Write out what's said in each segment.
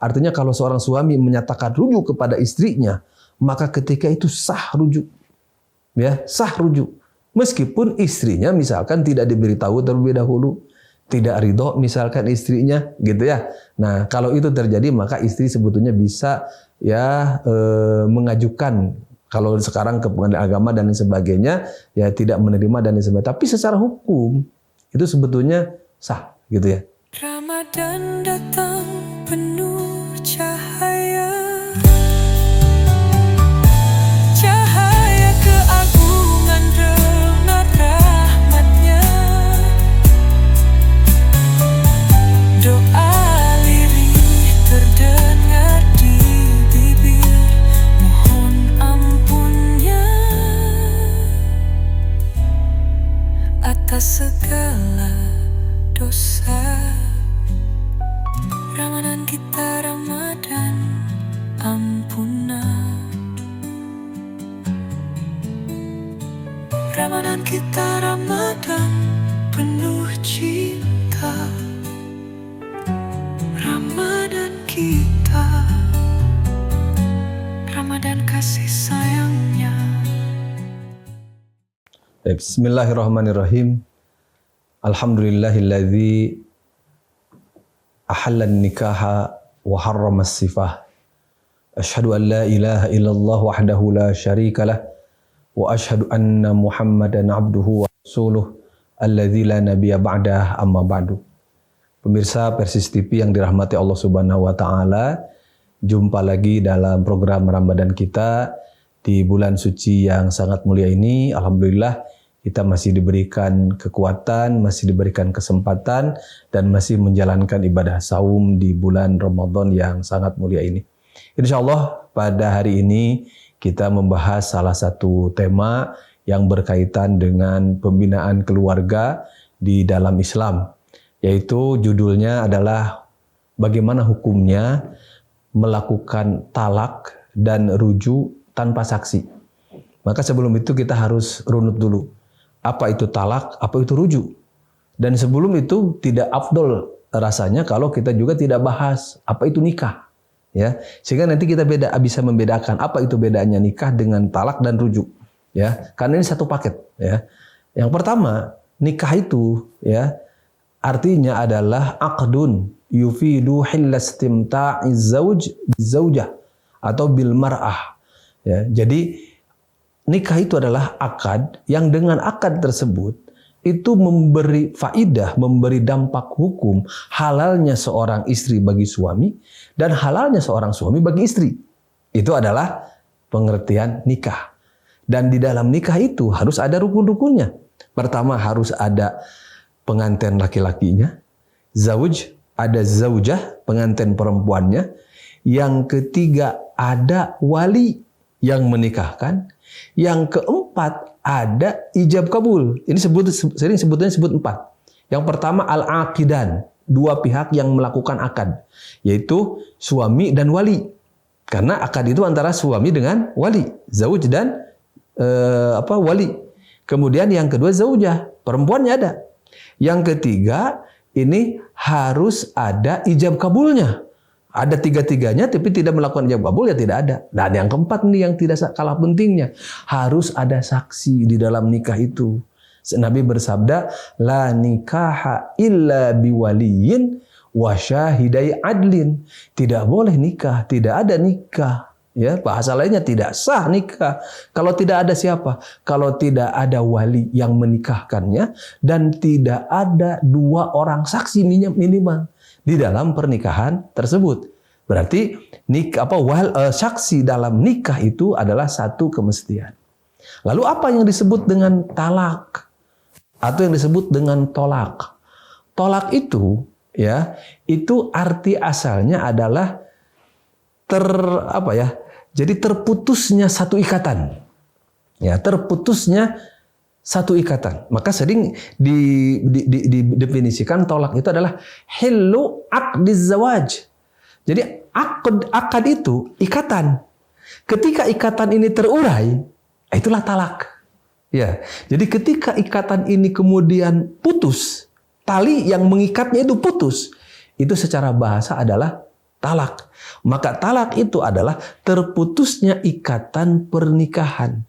Artinya kalau seorang suami menyatakan rujuk kepada istrinya, maka ketika itu sah rujuk. Ya, sah rujuk. Meskipun istrinya misalkan tidak diberitahu terlebih dahulu, tidak ridho misalkan istrinya, gitu ya. Nah, kalau itu terjadi maka istri sebetulnya bisa ya mengajukan kalau sekarang ke pengadilan agama dan lain sebagainya, ya tidak menerima dan lain sebagainya. Tapi secara hukum itu sebetulnya sah, gitu ya. Ramadan datang penuh cahaya, cahaya keagungan benar rahmatnya. Doa lirih terdengar di bibir, mohon ampunnya atas segala dosa. Ramadan kita Ramadan ampunan, Ramadan kita Ramadan penuh cinta, Ramadan kita Ramadan kasih sayangnya. Bismillahirrahmanirrahim. Alhamdulillahilladzi ahallan nikaha wa harramas sifah. Asyhadu an la ilaha illallah wahdahu la syarikalah wa asyhadu anna Muhammadan abduhu wa rasuluh alladzi la nabiyya ba'dah, amma ba'du. Pemirsa Persis TV yang dirahmati Allah Subhanahu wa taala, jumpa lagi dalam program Ramadan kita di bulan suci yang sangat mulia ini. Alhamdulillah kita masih diberikan kekuatan, masih diberikan kesempatan, dan masih menjalankan ibadah saum di bulan Ramadan yang sangat mulia ini. Insya Allah pada hari ini kita membahas salah satu tema yang berkaitan dengan pembinaan keluarga di dalam Islam, yaitu judulnya adalah bagaimana hukumnya melakukan talak dan rujuk tanpa saksi. Maka sebelum itu kita harus runut dulu. Apa itu talak, apa itu rujuk. Dan sebelum itu tidak afdol rasanya kalau kita juga tidak bahas apa itu nikah. Ya, sehingga nanti kita bisa membedakan apa itu bedanya nikah dengan talak dan rujuk. Ya, karena ini satu paket. Ya, yang pertama nikah itu ya artinya adalah aqdun yufidu hillastimta'iz zauj bizaujah atau bil mar'ah. Ya, jadi nikah itu adalah akad yang dengan akad tersebut itu memberi faidah, memberi dampak hukum halalnya seorang istri bagi suami dan halalnya seorang suami bagi istri. Itu adalah pengertian nikah. Dan di dalam nikah itu harus ada rukun-rukunnya. Pertama harus ada pengantin laki-lakinya, zauj, ada zaujah, pengantin perempuannya. Yang ketiga ada wali yang menikahkan. Yang keempat ada ijab kabul. Ini sering sebutnya 4. Yang pertama al-aqidan, dua pihak yang melakukan akad, yaitu suami dan wali. Karena akad itu antara suami dengan wali, zauj dan wali. Kemudian yang kedua zaujah, perempuannya ada. Yang ketiga ini harus ada ijab kabulnya. Ada tiga-tiganya tapi tidak melakukan ijab kabul ya tidak ada. Dan yang keempat nih yang tidak kalah pentingnya, harus ada saksi di dalam nikah itu. Nabi bersabda, la nikaha illa biwaliyin wa syahidai adlin. Tidak boleh nikah, tidak ada nikah. Ya, bahasa lainnya tidak sah nikah kalau tidak ada siapa? Kalau tidak ada wali yang menikahkannya dan tidak ada 2 orang saksi minimal di dalam pernikahan tersebut. Berarti saksi dalam nikah itu adalah satu kemestian. Lalu apa yang disebut dengan talak atau yang disebut dengan tolak? Tolak itu ya, itu arti asalnya adalah jadi terputusnya satu ikatan. Ya, terputusnya satu ikatan. Maka sering didefinisikan tolak itu adalah hillu aqdiz zawaj. Jadi akad itu ikatan. Ketika ikatan ini terurai, itulah talak. Ya. Jadi ketika ikatan ini kemudian putus, tali yang mengikatnya itu putus, itu secara bahasa adalah talak. Maka talak itu adalah terputusnya ikatan pernikahan.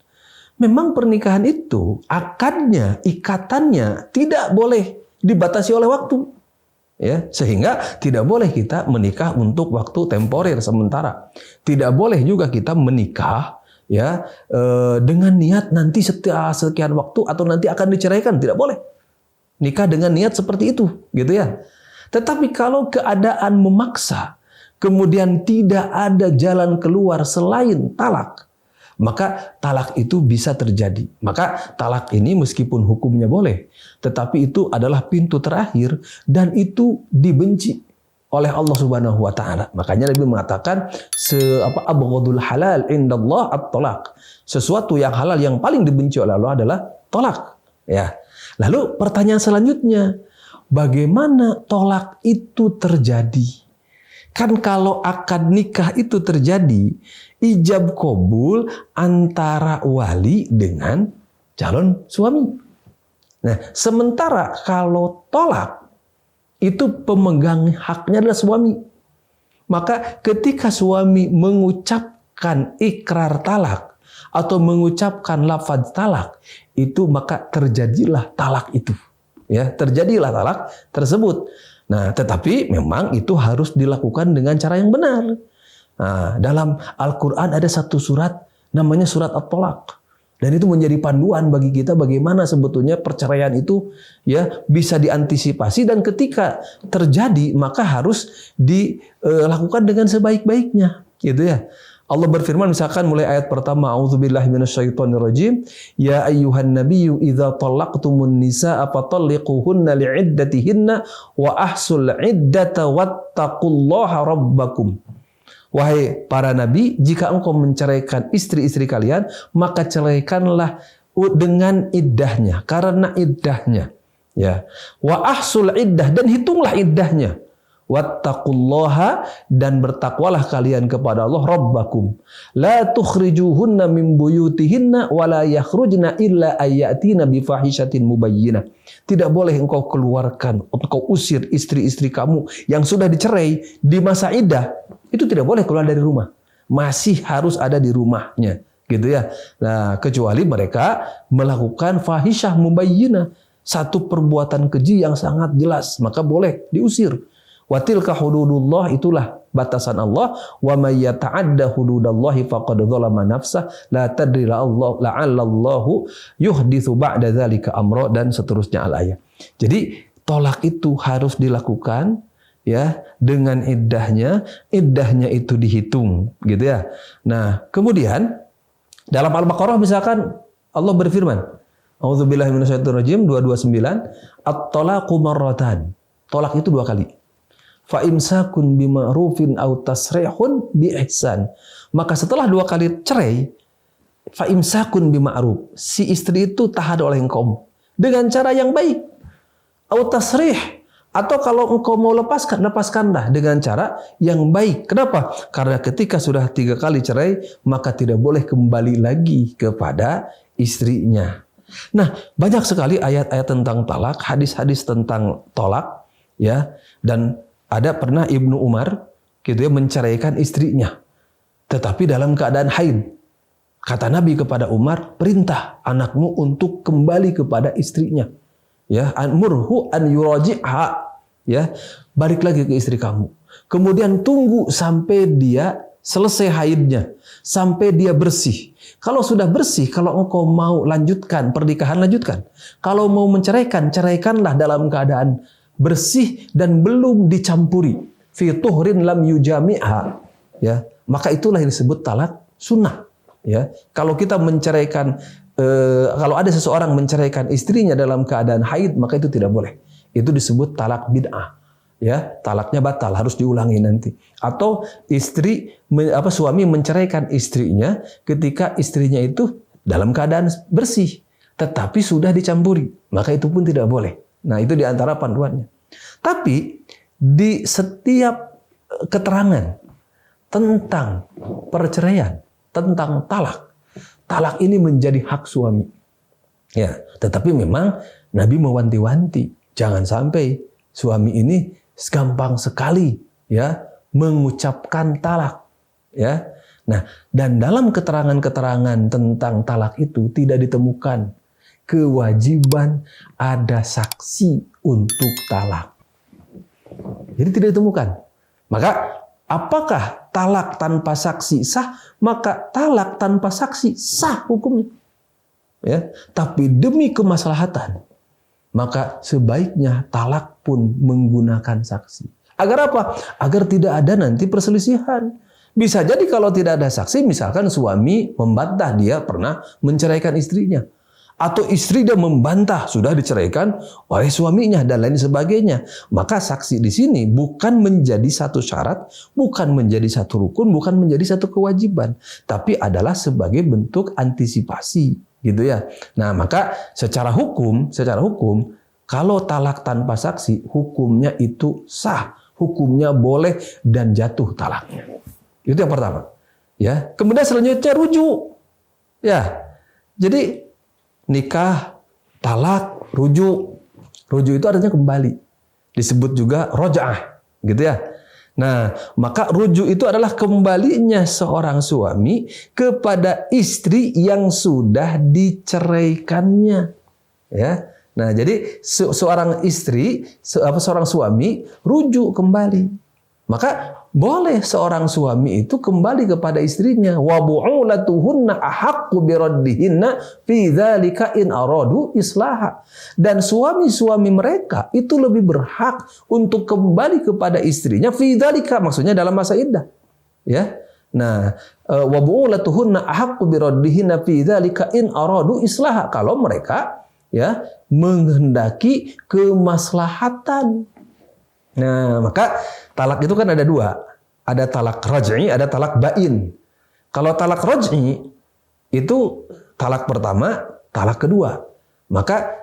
Memang pernikahan itu akadnya, ikatannya tidak boleh dibatasi oleh waktu. Ya, sehingga tidak boleh kita menikah untuk waktu temporer sementara. Tidak boleh juga kita menikah ya dengan niat nanti sekian waktu atau nanti akan diceraikan, tidak boleh. Nikah dengan niat seperti itu, gitu ya. Tetapi kalau keadaan memaksa, kemudian tidak ada jalan keluar selain talak, maka talak itu bisa terjadi. Maka talak ini meskipun hukumnya boleh, tetapi itu adalah pintu terakhir dan itu dibenci oleh Allah Subhanahu wa taala. Makanya Nabi mengatakan abghadul halal indallah at-talaq. Sesuatu yang halal yang paling dibenci oleh Allah adalah talak. Ya. Lalu pertanyaan selanjutnya, bagaimana talak itu terjadi? Kan kalau akad nikah itu terjadi, ijab kabul antara wali dengan calon suami. Nah, sementara kalau tolak, itu pemegang haknya adalah suami. Maka ketika suami mengucapkan ikrar talak atau mengucapkan lafaz talak, itu maka terjadilah talak itu. Ya, terjadilah talak tersebut. Nah, tetapi memang itu harus dilakukan dengan cara yang benar. Nah, dalam Al-Quran ada satu surat namanya surat At-Tolaq. Dan itu menjadi panduan bagi kita bagaimana sebetulnya perceraian itu ya bisa diantisipasi dan ketika terjadi maka harus dilakukan dengan sebaik-baiknya, gitu ya. Allah berfirman misalkan mulai ayat pertama, A'udzubillahi minasyaitonirrajim, ya ayyuhan nabiyyu idza talaqtumun nisaa fatalliquhunna li'iddatihinna wa ahsul iddata wattaqullaha rabbakum. Wahai para nabi, jika engkau menceraikan istri-istri kalian, maka ceraikanlah dengan iddahnya, karena iddahnya. Ya. Wa ahsul iddah, dan hitunglah iddahnya. Wattaqullaha, dan bertakwalah kalian kepada Allah Rabbakum. La tukhrijuhunna min buyutihinna wa la yakhrujna illa ayyatina bifahishatin mubayyinah. Tidak boleh engkau keluarkan, engkau usir istri-istri kamu yang sudah dicerai di masa iddah. Itu tidak boleh keluar dari rumah. Masih harus ada di rumahnya, gitu ya. Nah, kecuali mereka melakukan fahisyah mubayyinah, satu perbuatan keji yang sangat jelas, maka boleh diusir. Wa tilka hududullah, itulah batasan Allah. Wa may yata'adda hududallahi faqad dzalama nafsah la tadri la'allallahu yuhditsu ba'da dzalika amra, dan seterusnya al-ayat. Jadi tolak itu harus dilakukan ya dengan iddahnya itu dihitung, gitu ya. Nah, kemudian dalam Al-Baqarah misalkan Allah berfirman, A'udzubillahi minasyaitonirrajim 229, at-talaqu marratan. Tolak itu 2 kali. Fa imsakun bima'rufin aw tasrihun bi ihsan. Maka setelah 2 kali cerai, fa imsakun bima'ruf, si istri itu tahan oleh engkau dengan cara yang baik. Aw tasrih, atau kalau engkau mau lepaskanlah dengan cara yang baik. Kenapa? Karena ketika sudah 3 kali cerai, maka tidak boleh kembali lagi kepada istrinya. Nah, banyak sekali ayat-ayat tentang talak, hadis-hadis tentang tolak, ya. Dan ada pernah Ibnu Umar gitu ya menceraikan istrinya, tetapi dalam keadaan haid. Kata Nabi kepada Umar, perintah anakmu untuk kembali kepada istrinya. Ya, anmurhu an yuraji'ha, ya, balik lagi ke istri kamu. Kemudian tunggu sampai dia selesai haidnya, sampai dia bersih. Kalau sudah bersih, kalau engkau mau lanjutkan pernikahan, lanjutkan. Kalau mau menceraikan, ceraikanlah dalam keadaan bersih dan belum dicampuri. Fi tuhrin lam yujami'ha, ya. Maka itulah yang disebut talak sunnah, ya. Kalau kita menceraikan kalau ada seseorang menceraikan istrinya dalam keadaan haid, maka itu tidak boleh. Itu disebut talak bid'ah, ya. Talaknya batal, harus diulangi nanti. Atau suami menceraikan istrinya ketika istrinya itu dalam keadaan bersih tetapi sudah dicampuri, maka itu pun tidak boleh. Nah, itu di antara panduannya. Tapi di setiap keterangan tentang perceraian, tentang talak ini menjadi hak suami. Ya, tetapi memang Nabi mewanti-wanti, jangan sampai suami ini gampang sekali ya mengucapkan talak, ya. Nah, dan dalam keterangan-keterangan tentang talak itu tidak ditemukan kewajiban ada saksi untuk talak. Jadi tidak ditemukan. Maka apakah talak tanpa saksi sah? Maka talak tanpa saksi sah hukumnya. Ya, tapi demi kemaslahatan, maka sebaiknya talak pun menggunakan saksi. Agar apa? Agar tidak ada nanti perselisihan. Bisa jadi kalau tidak ada saksi, misalkan suami membantah dia pernah menceraikan istrinya. Atau istri dia membantah sudah diceraikan oleh suaminya dan lain sebagainya. Maka saksi di sini bukan menjadi satu syarat, bukan menjadi satu rukun, bukan menjadi satu kewajiban. Tapi adalah sebagai bentuk antisipasi. Gitu ya. Nah maka secara hukum, kalau talak tanpa saksi, hukumnya itu sah. Hukumnya boleh dan jatuh talaknya. Itu yang pertama. Ya, kemudian selanjutnya rujuk. Ya. Jadi nikah, talak, rujuk. Rujuk itu artinya kembali. Disebut juga roja'ah, gitu ya. Nah, maka rujuk itu adalah kembalinya seorang suami kepada istri yang sudah diceraikannya. Ya. Nah, jadi seorang istri, seorang suami rujuk kembali. Maka boleh seorang suami itu kembali kepada istrinya. Wa bu'ulatuhunna ahaqqu biraddihinna fi dzalika in aradu islaha. Dan suami-suami mereka itu lebih berhak untuk kembali kepada istrinya fi dzalika, maksudnya dalam masa iddah. Ya. Nah, wa bu'ulatuhunna ahaqqu biraddihinna fi dzalika in aradu islaha, kalau mereka ya menghendaki kemaslahatan. Nah, maka talak itu kan ada dua. Ada talak raj'i, ada talak bain. Kalau talak raj'i itu talak pertama, talak kedua. Maka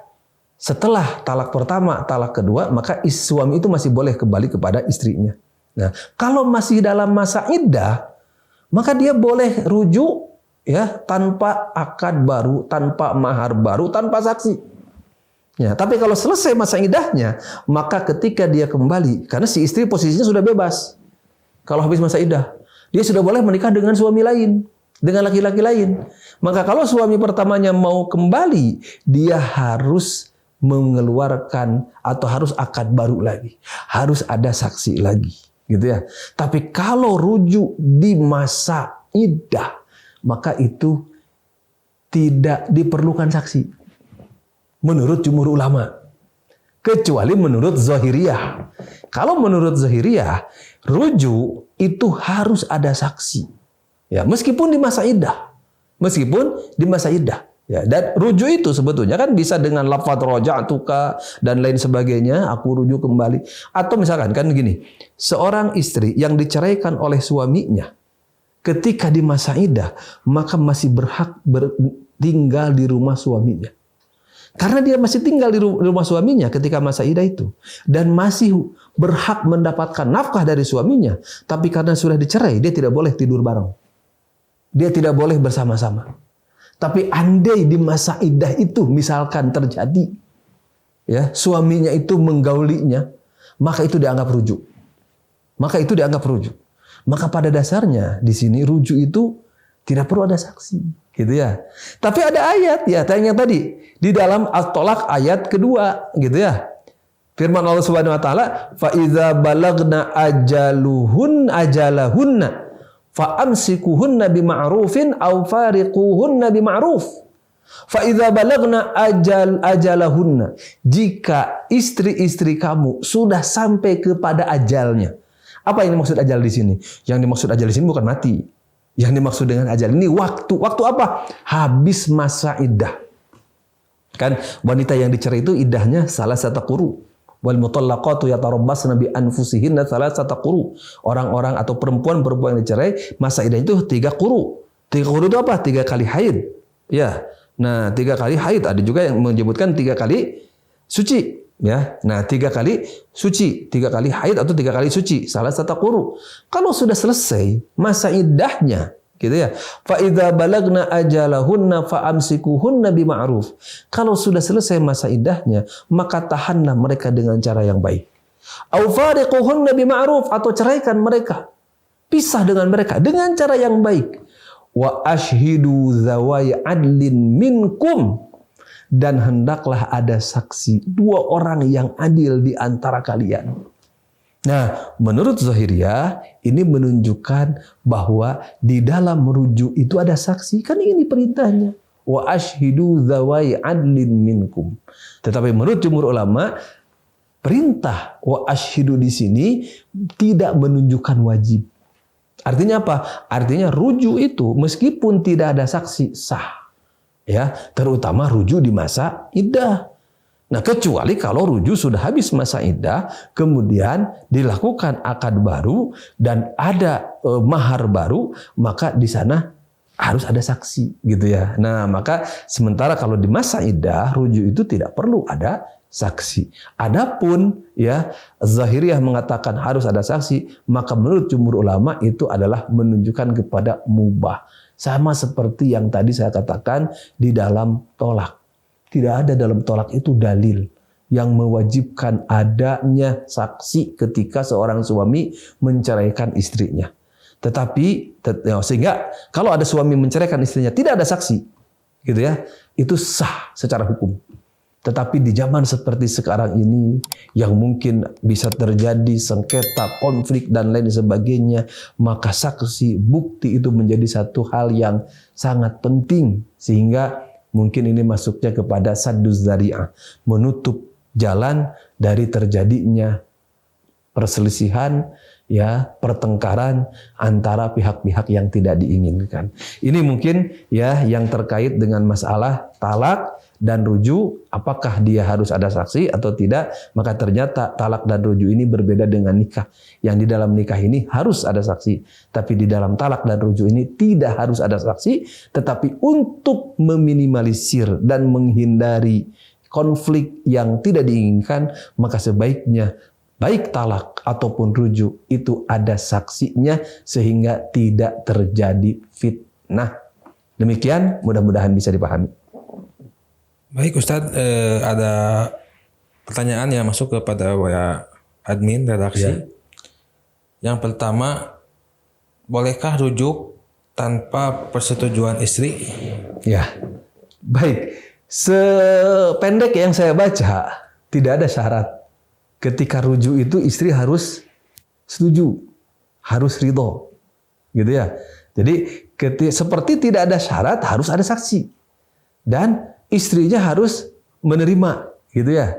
setelah talak pertama, talak kedua, maka suami itu masih boleh kembali kepada istrinya. Nah, kalau masih dalam masa iddah, maka dia boleh rujuk ya tanpa akad baru, tanpa mahar baru, tanpa saksi. Ya, tapi kalau selesai masa iddahnya, maka ketika dia kembali, karena si istri posisinya sudah bebas. Kalau habis masa iddah, dia sudah boleh menikah dengan suami lain, dengan laki-laki lain. Maka kalau suami pertamanya mau kembali, dia harus mengeluarkan atau harus akad baru lagi. Harus ada saksi lagi, gitu ya. Tapi kalau rujuk di masa iddah, maka itu tidak diperlukan saksi. Menurut jumhur ulama, kecuali menurut Zahiriyah. Kalau menurut Zahiriyah, rujuk itu harus ada saksi. Ya, meskipun di masa iddah. Ya, dan rujuk itu sebetulnya kan bisa dengan lafaz raja'tuka dan lain sebagainya, aku rujuk kembali. Atau misalkan kan gini, seorang istri yang diceraikan oleh suaminya ketika di masa iddah, maka masih berhak tinggal di rumah suaminya. Karena dia masih tinggal di rumah suaminya ketika masa iddah itu. Dan masih berhak mendapatkan nafkah dari suaminya. Tapi karena sudah dicerai, dia tidak boleh tidur bareng. Dia tidak boleh bersama-sama. Tapi andai di masa iddah itu misalkan terjadi, ya suaminya itu menggaulinya, maka itu dianggap rujuk. Maka pada dasarnya di sini rujuk itu tidak perlu ada saksi. Gitu ya. Tapi ada ayat ya, yang tadi di dalam At-Tolak ayat kedua, gitu ya. Firman Allah Subhanahu wa taala, fa iza balagna ajalahunna fa amsikuhunna bima'rufin aw fariquhunna bima'ruf. Fa iza balagna ajalahunna, jika istri-istri kamu sudah sampai kepada ajalnya. Apa yang dimaksud ajal di sini? Yang dimaksud ajal di sini bukan mati. Yang dimaksud dengan ajal ini waktu. Waktu apa? Habis masa iddah. Kan wanita yang dicerai itu iddahnya salasata quru. Wal mutallaqatu yatarabbasna bi anfusihinna salasata quru. Orang-orang atau perempuan-perempuan yang dicerai, masa iddah itu 3 quru. 3 quru itu apa? 3 kali haid. Ya. Nah, 3 kali haid. Ada juga yang menyebutkan 3 kali suci. Ya, nah 3 kali suci, 3 kali haid atau 3 kali suci, salah satu quru. Kalau sudah selesai masa iddahnya, gitu ya. Fa idza balagna ajalahunna fa amsikuhunna bima'ruf. Kalau sudah selesai masa iddahnya, maka tahanlah mereka dengan cara yang baik. Au fariquhunna bima'ruf, atau ceraikan mereka. Pisah dengan mereka dengan cara yang baik. Wa ashhidu zawai adlin minkum, dan hendaklah ada saksi 2 orang yang adil di antara kalian. Nah, menurut Zahiriyah ini menunjukkan bahwa di dalam merujuk itu ada saksi. Kan ini perintahnya. Wa ashhidu zawai adlin minkum. Tetapi menurut jumhur ulama, perintah wa ashhidu di sini tidak menunjukkan wajib. Artinya apa? Artinya rujuk itu meskipun tidak ada saksi sah. Ya, terutama rujuk di masa iddah. Nah, kecuali kalau rujuk sudah habis masa iddah, kemudian dilakukan akad baru dan ada mahar baru, maka di sana harus ada saksi, gitu ya. Nah, maka sementara kalau di masa iddah rujuk itu tidak perlu ada saksi. Adapun ya Zahiriyah mengatakan harus ada saksi, maka menurut jumhur ulama itu adalah menunjukkan kepada mubah. Sama seperti yang tadi saya katakan di dalam tolak. Tidak ada dalam tolak itu dalil yang mewajibkan adanya saksi ketika seorang suami menceraikan istrinya. Tetapi sehingga kalau ada suami menceraikan istrinya tidak ada saksi, gitu ya, itu sah secara hukum. Tetapi di zaman seperti sekarang ini yang mungkin bisa terjadi sengketa, konflik dan lain sebagainya, maka saksi, bukti itu menjadi satu hal yang sangat penting, sehingga mungkin ini masuknya kepada sadduz zari'ah, menutup jalan dari terjadinya perselisihan, ya, pertengkaran antara pihak-pihak yang tidak diinginkan. Ini mungkin ya yang terkait dengan masalah talak dan rujuk, apakah dia harus ada saksi atau tidak. Maka ternyata talak dan rujuk ini berbeda dengan nikah. Yang di dalam nikah ini harus ada saksi, tapi di dalam talak dan rujuk ini tidak harus ada saksi, tetapi untuk meminimalisir dan menghindari konflik yang tidak diinginkan, maka sebaiknya baik talak ataupun rujuk itu ada saksinya sehingga tidak terjadi fitnah. Demikian, mudah-mudahan bisa dipahami. Baik Ustadz, ada pertanyaan yang masuk kepada admin redaksi. Ya. Yang pertama, bolehkah rujuk tanpa persetujuan istri? Ya, baik. Sependek yang saya baca, tidak ada syarat. Ketika rujuk itu istri harus setuju, harus ridho, gitu ya. Jadi seperti tidak ada syarat, harus ada saksi, dan istrinya harus menerima, gitu ya.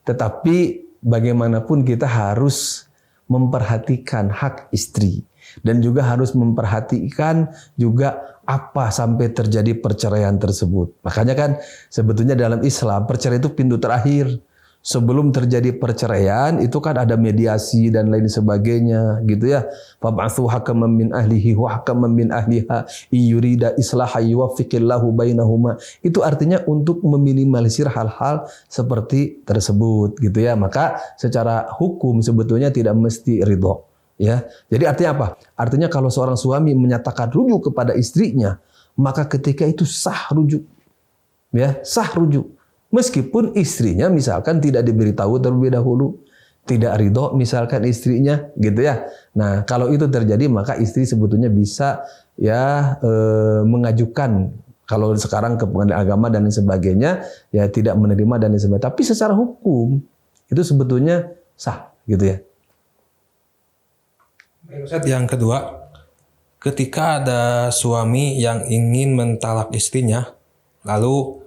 Tetapi bagaimanapun kita harus memperhatikan hak istri dan juga harus memperhatikan juga apa sampai terjadi perceraian tersebut. Makanya kan sebetulnya dalam Islam perceraian itu pintu terakhir. Sebelum terjadi perceraian itu kan ada mediasi dan lain sebagainya, gitu ya. Fab'atsu hakaman min ahlihi wa hakaman min ahliha yurida islaha yuwaffiqillahu bainahuma. Itu artinya untuk meminimalisir hal-hal seperti tersebut, gitu ya. Maka secara hukum sebetulnya tidak mesti ridho, ya. Jadi artinya apa? Artinya kalau seorang suami menyatakan rujuk kepada istrinya, maka ketika itu sah rujuk. Ya, sah rujuk. Meskipun istrinya misalkan tidak diberitahu terlebih dahulu, tidak ridho misalkan istrinya, gitu ya. Nah, kalau itu terjadi maka istri sebetulnya bisa ya mengajukan, kalau sekarang ke pengadilan agama dan lain sebagainya, ya tidak menerima dan lain sebagainya. Tapi secara hukum itu sebetulnya sah, gitu ya. Ustadz, yang kedua, ketika ada suami yang ingin mentalak istrinya, lalu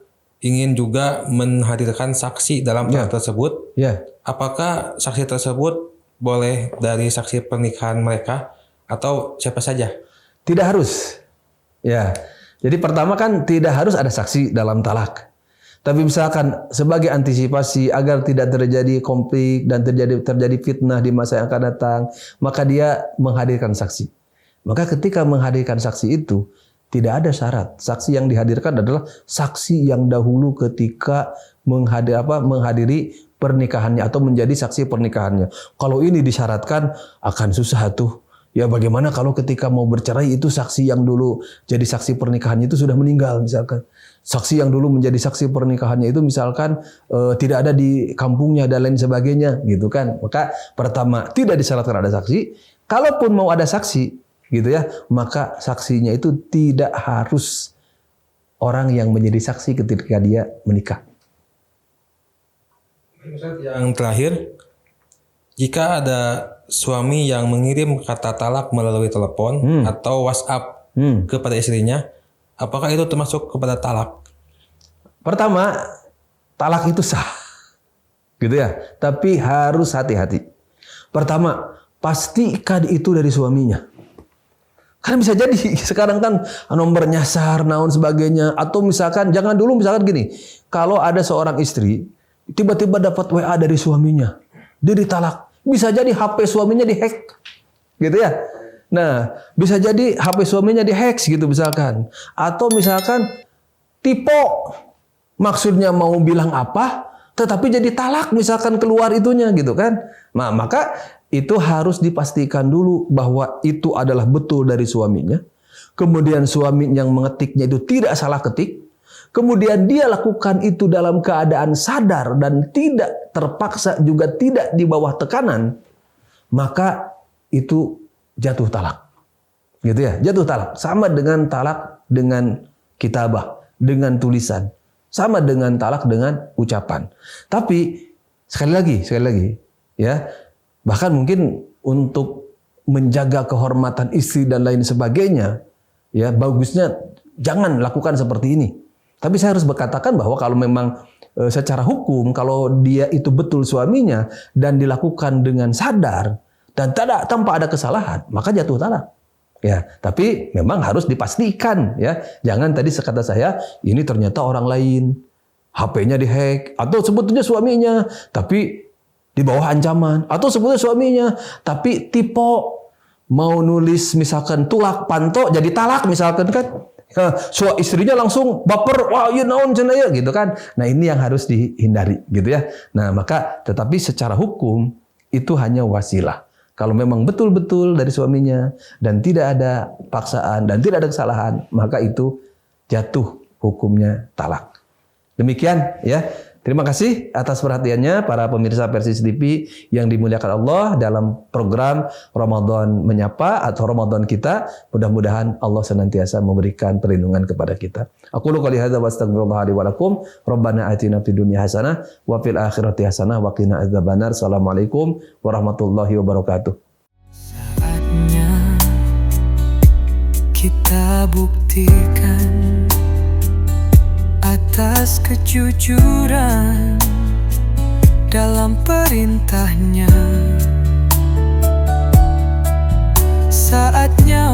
ingin juga menghadirkan saksi dalam talak tersebut, apakah saksi tersebut boleh dari saksi pernikahan mereka atau siapa saja? Tidak harus. Ya. Jadi pertama kan tidak harus ada saksi dalam talak. Tapi misalkan sebagai antisipasi agar tidak terjadi konflik dan terjadi fitnah di masa yang akan datang, maka dia menghadirkan saksi. Maka ketika menghadirkan saksi itu tidak ada syarat. Saksi yang dihadirkan adalah saksi yang dahulu ketika menghadiri pernikahannya atau menjadi saksi pernikahannya. Kalau ini disyaratkan akan susah tuh. Ya bagaimana kalau ketika mau bercerai itu saksi yang dulu jadi saksi pernikahannya itu sudah meninggal misalkan. Saksi yang dulu menjadi saksi pernikahannya itu misalkan tidak ada di kampungnya dan lain sebagainya gitu kan. Maka pertama tidak disyaratkan ada saksi. Kalaupun mau ada saksi gitu ya, maka saksinya itu tidak harus orang yang menjadi saksi ketika dia menikah. Yang terakhir, jika ada suami yang mengirim kata talak melalui telepon atau WhatsApp kepada istrinya, apakah itu termasuk kepada talak? Pertama, talak itu sah, gitu ya. Tapi harus hati-hati. Pertama, pastikan itu dari suaminya. Karena bisa jadi sekarang kan nomor nyasar, naon sebagainya. Atau misalkan, jangan dulu misalkan gini, kalau ada seorang istri, tiba-tiba dapat WA dari suaminya, dia ditalak. Bisa jadi HP suaminya dihack, gitu ya. Nah, bisa jadi HP suaminya dihack gitu misalkan. Atau misalkan tipe, maksudnya mau bilang apa, tetapi jadi talak misalkan keluar itunya gitu kan. Nah, maka itu harus dipastikan dulu bahwa itu adalah betul dari suaminya. Kemudian suami yang mengetiknya itu tidak salah ketik. Kemudian dia lakukan itu dalam keadaan sadar dan tidak terpaksa juga tidak di bawah tekanan, maka itu jatuh talak. Gitu ya, jatuh talak. Sama dengan talak dengan kitabah, dengan tulisan. Sama dengan talak dengan ucapan. Tapi sekali lagi ya, bahkan mungkin untuk menjaga kehormatan istri dan lain sebagainya, ya bagusnya jangan lakukan seperti ini. Tapi saya harus berkatakan bahwa kalau memang secara hukum, kalau dia itu betul suaminya dan dilakukan dengan sadar dan tanpa ada kesalahan, maka jatuh talak. Ya, tapi memang harus dipastikan ya. Jangan tadi sekata saya, ini ternyata orang lain, HP-nya dihack, atau sebetulnya suaminya, tapi di bawah ancaman, atau sebetulnya suaminya, tapi tipe mau nulis misalkan tulak panto jadi talak misalkan kan. Istrinya langsung baper, wah iya naon cenah ya gitu kan. Nah, ini yang harus dihindari gitu ya. Nah, maka tetapi secara hukum itu hanya wasilah. Kalau memang betul-betul dari suaminya dan tidak ada paksaan dan tidak ada kesalahan, maka itu jatuh hukumnya talak. Demikian ya. Terima kasih atas perhatiannya para pemirsa Persis TV yang dimuliakan Allah dalam program Ramadan Menyapa atau Ramadan kita. Mudah-mudahan Allah senantiasa memberikan perlindungan kepada kita. Aku qouli hadza wa astaghfirullah li wa lakum. Rabbana atina fid dunya hasanah wa fil akhirati hasanah wa qina adzabannar. Assalamualaikum warahmatullahi wabarakatuh. Saatnya kita buktikan atas kejujuran dalam perintahnya. Saatnya